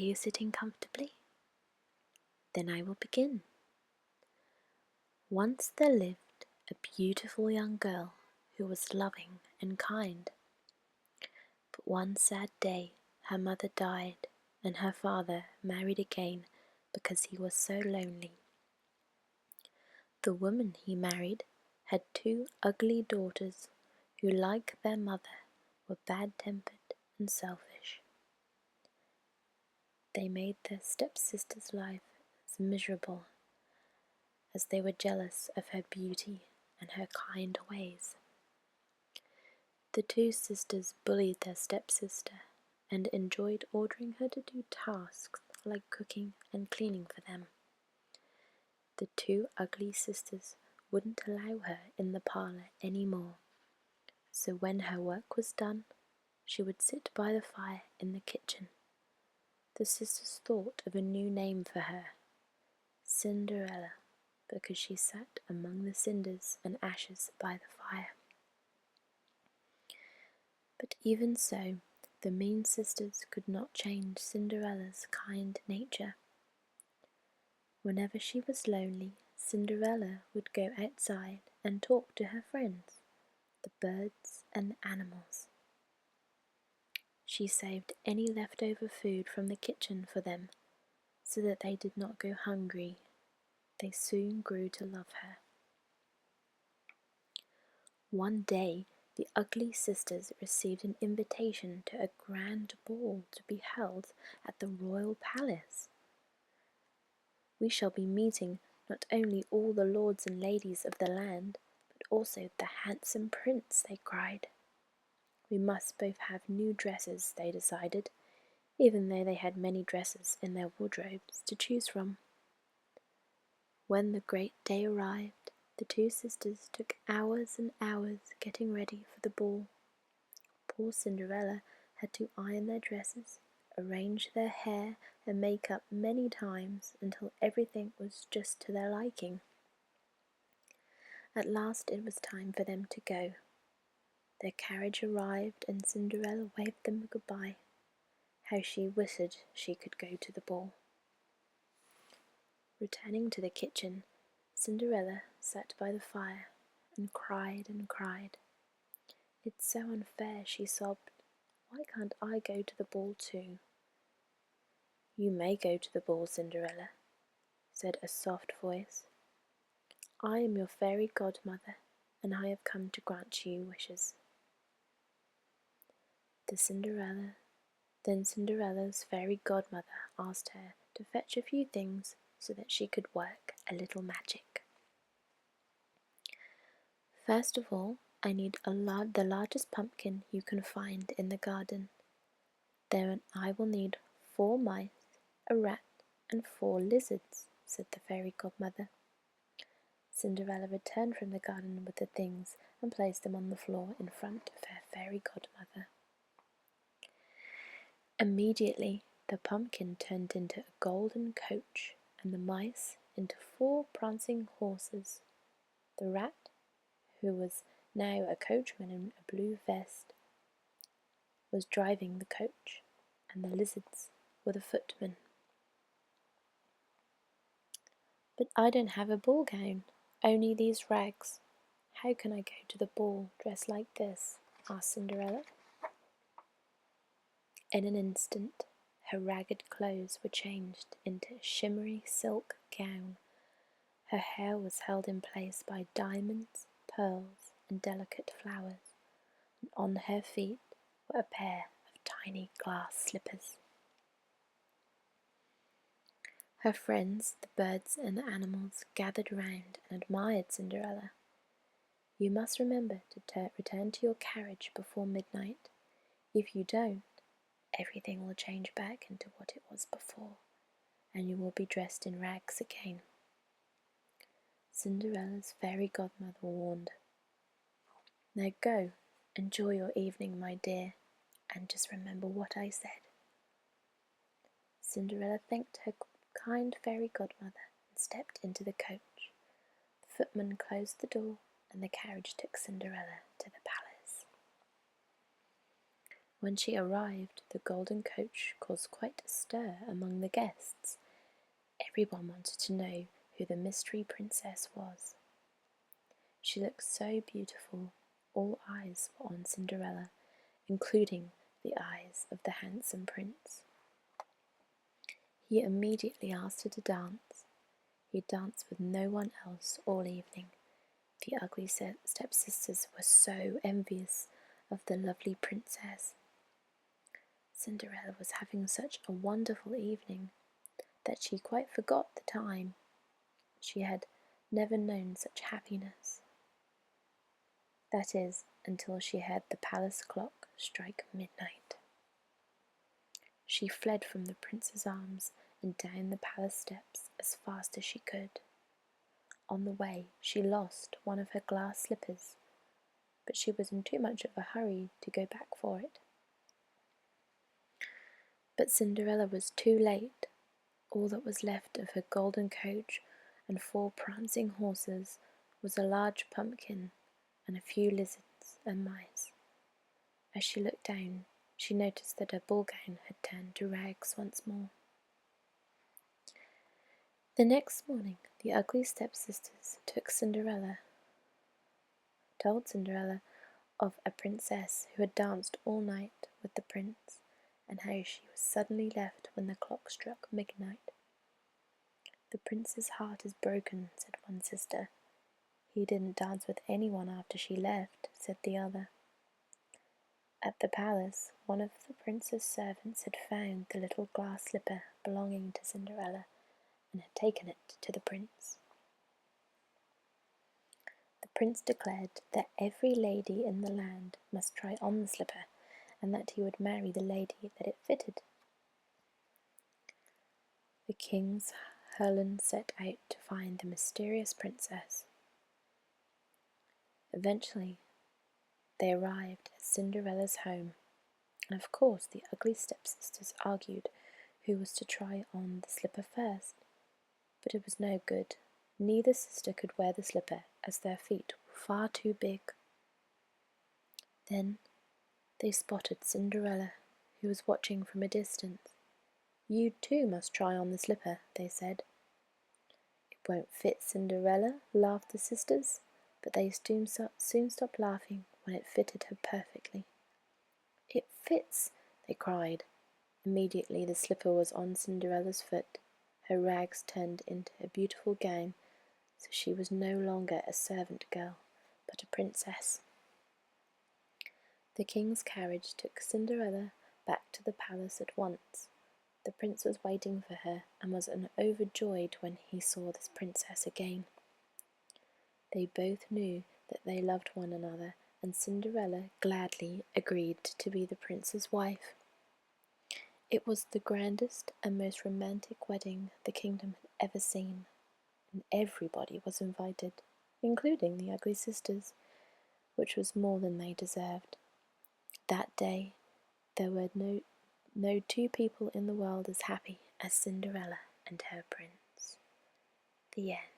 you sitting comfortably? Then I will begin. Once there lived a beautiful young girl who was loving and kind. But one sad day her mother died and her father married again because he was so lonely. The woman he married had 2 ugly daughters who, like their mother, were bad-tempered and selfish. They made their stepsister's life as miserable as they were jealous of her beauty and her kind ways. The 2 sisters bullied their stepsister and enjoyed ordering her to do tasks like cooking and cleaning for them. The 2 ugly sisters wouldn't allow her in the parlour any more, so when her work was done, she would sit by the fire in the kitchen. The sisters thought of a new name for her, Cinderella, because she sat among the cinders and ashes by the fire. But even so, the mean sisters could not change Cinderella's kind nature. Whenever she was lonely, Cinderella would go outside and talk to her friends, the birds and the animals. She saved any leftover food from the kitchen for them, so that they did not go hungry. They soon grew to love her. One day, the ugly sisters received an invitation to a grand ball to be held at the royal palace. We shall be meeting not only all the lords and ladies of the land, but also the handsome prince, they cried. We must both have new dresses, they decided, even though they had many dresses in their wardrobes to choose from. When the great day arrived, the 2 sisters took hours and hours getting ready for the ball. Poor Cinderella had to iron their dresses, arrange their hair and makeup many times until everything was just to their liking. At last it was time for them to go. Their carriage arrived and Cinderella waved them goodbye. How she wished she could go to the ball. Returning to the kitchen, Cinderella sat by the fire and cried and cried. It's so unfair, she sobbed. Why can't I go to the ball too? You may go to the ball, Cinderella, said a soft voice. I am your fairy godmother, and I have come to grant you wishes. Then Cinderella's fairy godmother asked her to fetch a few things so that she could work a little magic. First of all, I need the largest pumpkin you can find in the garden. Then I will need 4 mice, a rat, and 4 lizards, said the fairy godmother. Cinderella returned from the garden with the things and placed them on the floor in front of her fairy godmother. Immediately, the pumpkin turned into a golden coach, and the mice into 4 prancing horses. The rat, who was now a coachman in a blue vest, was driving the coach, and the lizards were the footmen. But I don't have a ball gown, only these rags. How can I go to the ball dressed like this? Asked Cinderella. In an instant, her ragged clothes were changed into a shimmery silk gown. Her hair was held in place by diamonds, pearls, and delicate flowers, and on her feet were a pair of tiny glass slippers. Her friends, the birds and the animals, gathered round and admired Cinderella. You must remember to return to your carriage before midnight. If you don't, everything will change back into what it was before, and you will be dressed in rags again. Cinderella's fairy godmother warned. Now go, enjoy your evening, my dear, and just remember what I said. Cinderella thanked her kind fairy godmother and stepped into the coach. The footman closed the door, and the carriage took Cinderella to the palace. When she arrived, the golden coach caused quite a stir among the guests. Everyone wanted to know who the mystery princess was. She looked so beautiful, all eyes were on Cinderella, including the eyes of the handsome prince. He immediately asked her to dance. He danced with no one else all evening. The ugly stepsisters were so envious of the lovely princess. Cinderella was having such a wonderful evening that she quite forgot the time. She had never known such happiness. That is, until she heard the palace clock strike midnight. She fled from the prince's arms and down the palace steps as fast as she could. On the way, she lost one of her glass slippers, but she was in too much of a hurry to go back for it. But Cinderella was too late. All that was left of her golden coach and 4 prancing horses was a large pumpkin and a few lizards and mice. As she looked down, she noticed that her ball gown had turned to rags once more. The next morning, the ugly stepsisters told Cinderella of a princess who had danced all night with the prince, and how she was suddenly left when the clock struck midnight. "The prince's heart is broken," said one sister. "He didn't dance with anyone after she left," said the other. At the palace, one of the prince's servants had found the little glass slipper belonging to Cinderella and had taken it to the prince. The prince declared that every lady in the land must try on the slipper, and that he would marry the lady that it fitted. The king's Herland set out to find the mysterious princess. Eventually, they arrived at Cinderella's home, and of course the ugly stepsisters argued who was to try on the slipper first. But it was no good. Neither sister could wear the slipper, as their feet were far too big. Then they spotted Cinderella, who was watching from a distance. "You too must try on the slipper," they said. "It won't fit Cinderella," laughed the sisters, but they soon stopped laughing when it fitted her perfectly. "It fits!" they cried. Immediately the slipper was on Cinderella's foot. Her rags turned into a beautiful gown, so she was no longer a servant girl, but a princess. The king's carriage took Cinderella back to the palace at once. The prince was waiting for her and was overjoyed when he saw this princess again. They both knew that they loved one another, and Cinderella gladly agreed to be the prince's wife. It was the grandest and most romantic wedding the kingdom had ever seen, and everybody was invited, including the ugly sisters, which was more than they deserved. That day there were no 2 people in the world as happy as Cinderella and her prince. The end.